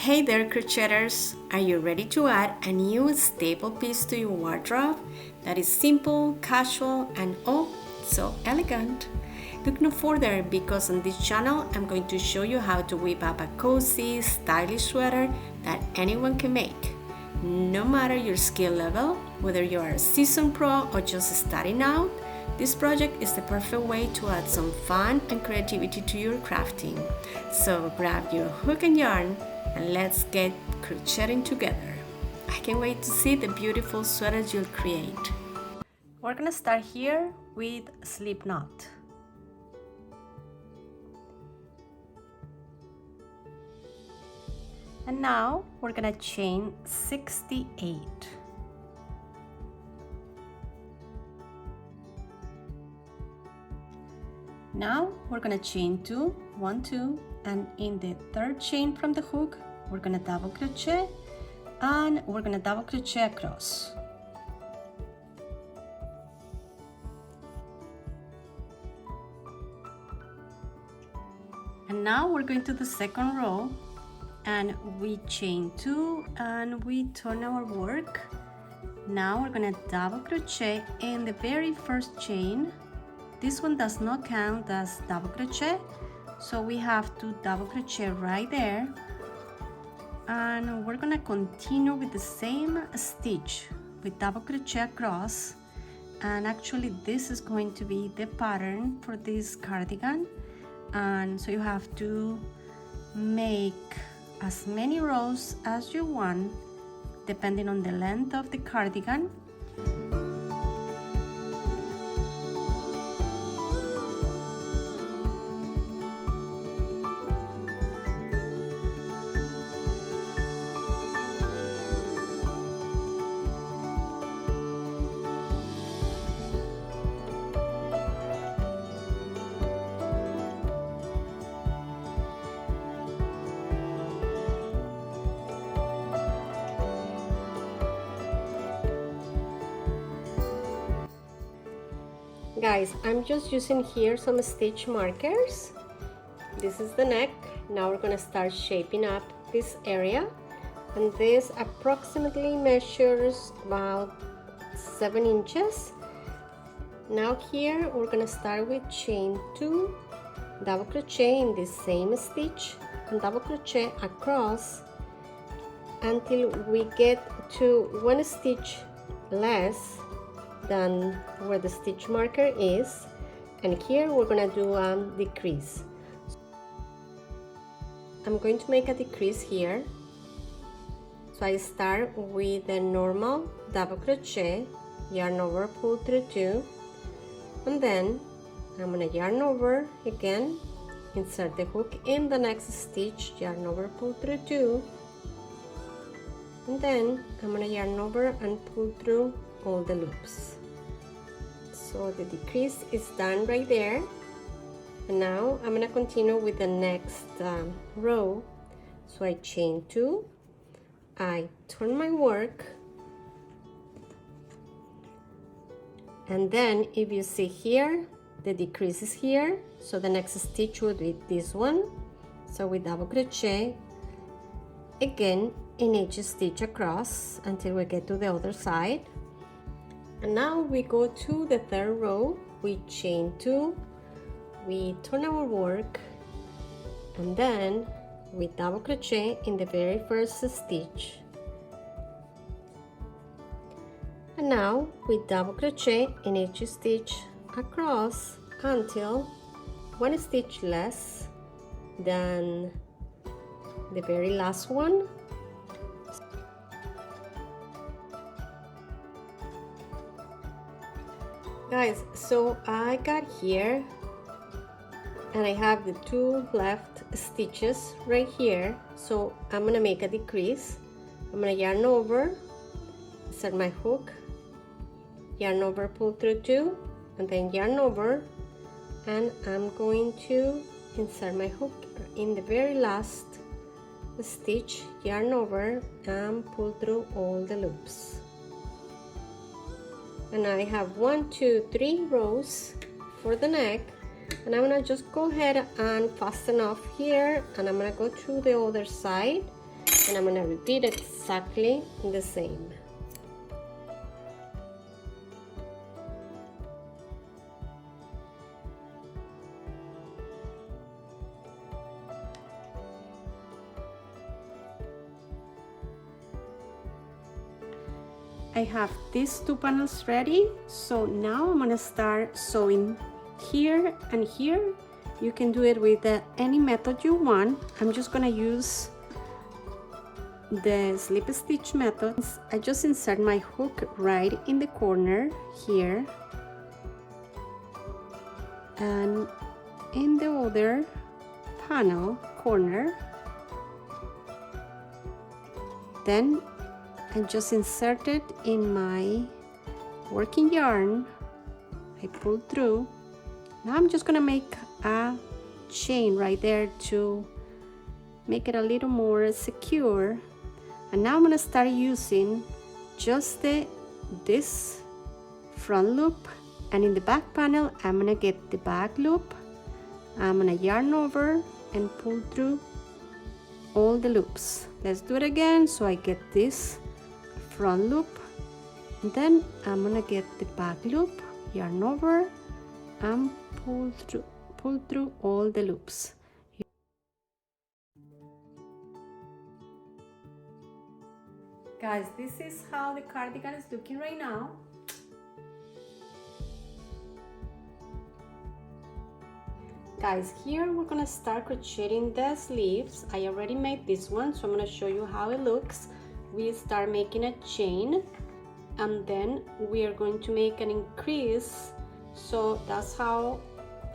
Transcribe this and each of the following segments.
Hey there, crocheters! Are you ready to add a new staple piece to your wardrobe that is simple, casual, and oh, so elegant? Look no further because on this channel I'm going to show you how to whip up a cozy, stylish sweater that anyone can make. No matter your skill level, whether you are a seasoned pro or just starting out, this project is the perfect way to add some fun and creativity to your crafting. So grab your hook and yarn and let's get crocheting together. I can't wait to see the beautiful sweaters you'll create. We're gonna start here with a slip knot. And now we're gonna chain 68. Now we're gonna chain 2, 1, 2, and in the third chain from the hook, we're gonna double crochet and we're gonna double crochet across. And now we're going to the second row and we chain 2 and we turn our work. Now we're gonna double crochet in the very first chain. This one does not count as double crochet, so we have to double crochet right there. And we're gonna continue with the same stitch with double crochet across. And actually this is going to be the pattern for this cardigan. And so you have to make as many rows as you want, depending on the length of the cardigan. Guys, I'm just using here some stitch markers. This is the neck. Now we're gonna start shaping up this area, and this approximately measures about 7 inches. Now here we're gonna start with chain 2, double crochet in the same stitch and double crochet across until we get to 1 stitch less than where the stitch marker is, and here we're gonna do a decrease. I'm going to make a decrease here, so I start with a normal double crochet, yarn over, pull through 2, and then I'm gonna yarn over again, insert the hook in the next stitch, yarn over, pull through 2, and then I'm gonna yarn over and pull through all the loops. So the decrease is done right there, and now I'm gonna continue with the next row. So I chain 2, I turn my work, and then if you see here, the decrease is here, so the next stitch would be this one. So we double crochet again in each stitch across until we get to the other side. And now we go to the third row, we chain 2, we turn our work, and then we double crochet in the very first stitch. And now we double crochet in each stitch across until 1 stitch less than the very last one. Guys, so I got here and I have the 2 left stitches right here, so I'm gonna make a decrease. I'm gonna yarn over, insert my hook, yarn over, pull through 2, and then yarn over, and I'm going to insert my hook in the very last stitch, yarn over, and pull through all the loops. And I have 1, 2, 3 rows for the neck, and I'm gonna just go ahead and fasten off here, and I'm gonna go to the other side and I'm gonna repeat exactly the same. I have these two panels ready, so now I'm gonna start sewing here and here. You can do it with any method you want. I'm just gonna use the slip stitch method. I just insert my hook right in the corner here, and in the other panel corner, then I just insert it in my working yarn. I pull through. Now I'm just gonna make a chain right there to make it a little more secure. And now I'm gonna start using just this front loop, and in the back panel I'm gonna get the back loop. I'm gonna yarn over and pull through all the loops. Let's do it again. So I get this front loop, and then I'm gonna get the back loop, yarn over, and pull through all the loops. Guys, this is how the cardigan is looking right now. Guys, here we're gonna start crocheting the sleeves. I already made this one, so I'm gonna show you how it looks. We start making a chain, and then we are going to make an increase. So that's how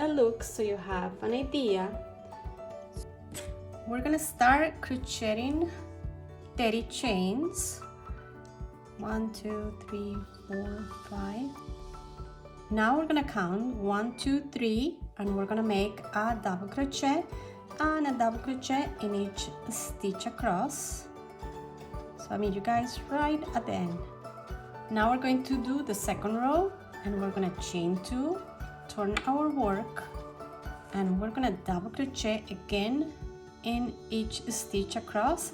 it looks, so you have an idea. We're gonna start crocheting 30 chains. 1, 2, 3, 4, 5. Now we're gonna count 1, 2, 3, and we're gonna make a double crochet and a double crochet in each stitch across. So I meet you guys right at the end. Now we're going to do the second row, and we're gonna chain 2, turn our work, and we're gonna double crochet again in each stitch across.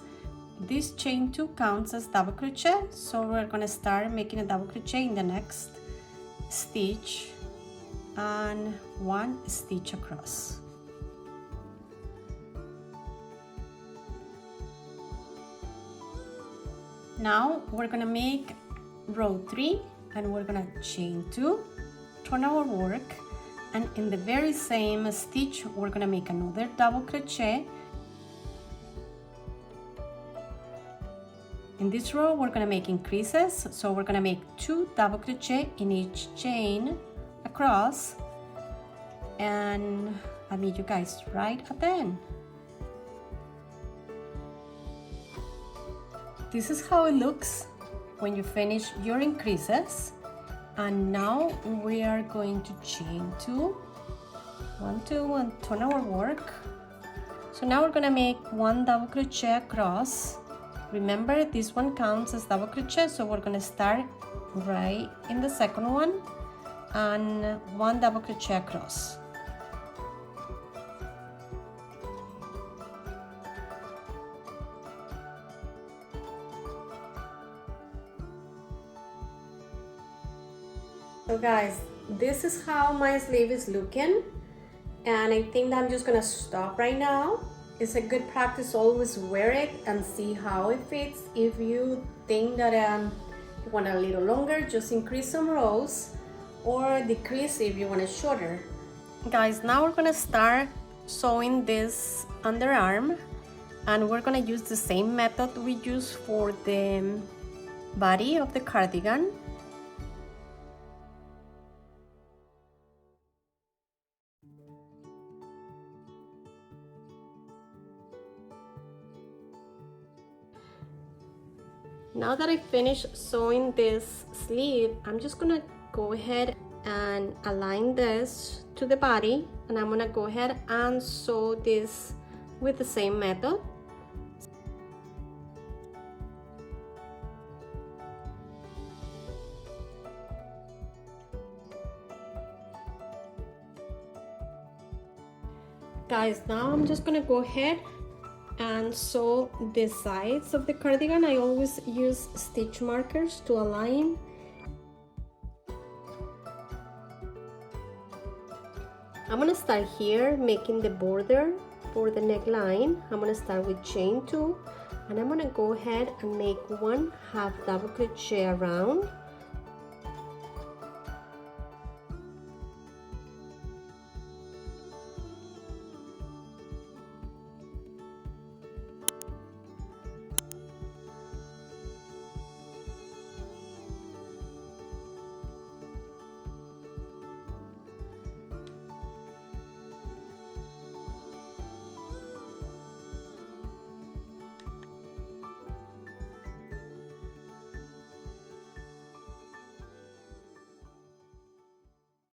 This chain 2 counts as double crochet, so we're gonna start making a double crochet in the next stitch and 1 stitch across. Now we're gonna make row 3, and we're gonna chain 2, turn our work, and in the very same stitch we're gonna make another double crochet. In this row we're gonna make increases, so we're gonna make 2 double crochet in each chain across, and I'll meet you guys right at the end. This is how it looks when you finish your increases. And now we are going to chain 2, 1, 2, and turn our work. So now we're gonna make 1 double crochet across. Remember, this one counts as double crochet, so we're gonna start right in the second one, and 1 double crochet across. So guys, this is how my sleeve is looking, and I think that I'm just gonna stop right now. It's a good practice, always wear it and see how it fits. If you think that you want a little longer, just increase some rows, or decrease if you want it shorter. Guys, now we're gonna start sewing this underarm, and we're gonna use the same method we use for the body of the cardigan. Now that I finished sewing this sleeve, I'm just gonna go ahead and align this to the body, and I'm gonna go ahead and sew this with the same method. Guys, now I'm just gonna go ahead and sew the sides of the cardigan. I always use stitch markers to align. I'm gonna start here making the border for the neckline. I'm gonna start with chain 2, and I'm gonna go ahead and make 1/2 double crochet around